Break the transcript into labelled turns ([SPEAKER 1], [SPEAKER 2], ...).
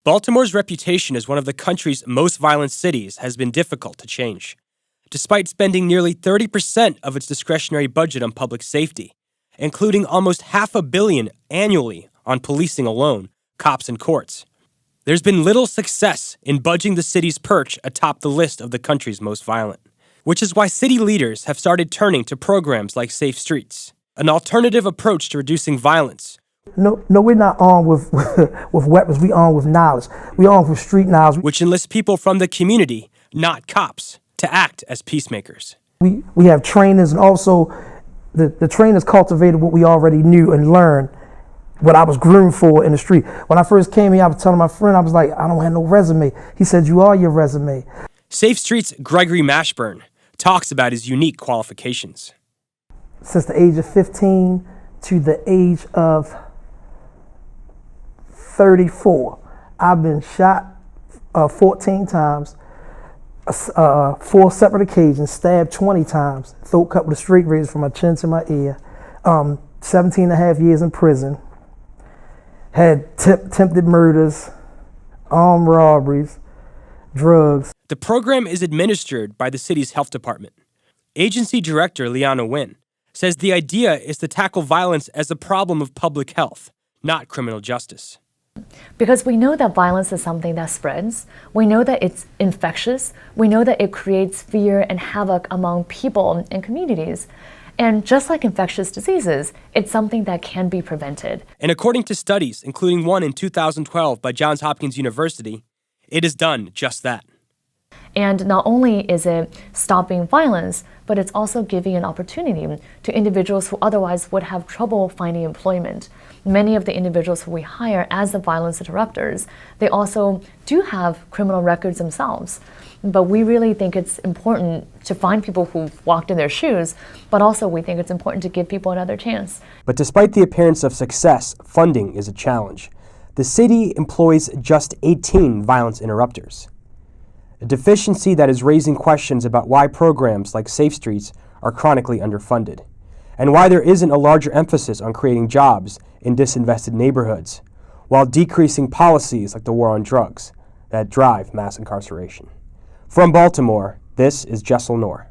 [SPEAKER 1] Baltimore's reputation as one of the country's most violent cities has been difficult to change, despite spending nearly 30% of its discretionary budget on public safety, including almost $500 million annually on policing alone, cops and courts. There's been little success in budging the city's perch atop the list of the country's most violent, which is why city leaders have started turning to programs like Safe Streets, an alternative approach to reducing violence.
[SPEAKER 2] No, we're not armed with with weapons. We armed with knowledge. We armed with street knowledge.
[SPEAKER 1] Which enlists people from the community, not cops, to act as peacemakers.
[SPEAKER 2] We have trainers, and also the trainers cultivated what we already knew and learned, what I was groomed for in the street. When I first came here, I was telling my friend, I was like, I don't have no resume. He said, you are your resume.
[SPEAKER 1] Safe Streets' Gregory Mashburn talks about his unique qualifications.
[SPEAKER 2] Since the age of 15 to the age of 34, I've been shot 14 times, 4 separate occasions, stabbed 20 times, throat cut with a straight razor from my chin to my ear, 17 and a half years in prison, had attempted murders, armed robberies, drugs.
[SPEAKER 1] The program is administered by the city's health department. Agency Director Liana Wynn says the idea is to tackle violence as a problem of public health, not criminal justice.
[SPEAKER 3] Because we know that violence is something that spreads. We know that it's infectious. We know that it creates fear and havoc among people and communities. And just like infectious diseases, it's something that can be prevented.
[SPEAKER 1] And according to studies, including one in 2012 by Johns Hopkins University, it has done just that.
[SPEAKER 3] And not only is it stopping violence, but it's also giving an opportunity to individuals who otherwise would have trouble finding employment. Many of the individuals who we hire as the violence interrupters, they also do have criminal records themselves. But we really think it's important to find people who've walked in their shoes, but also we think it's important to give people another chance.
[SPEAKER 1] But despite the appearance of success, funding is a challenge. The city employs just 18 violence interrupters, a deficiency that is raising questions about why programs like Safe Streets are chronically underfunded, and why there isn't a larger emphasis on creating jobs in disinvested neighborhoods, while decreasing policies like the war on drugs that drive mass incarceration. From Baltimore, this is Jessel Noor.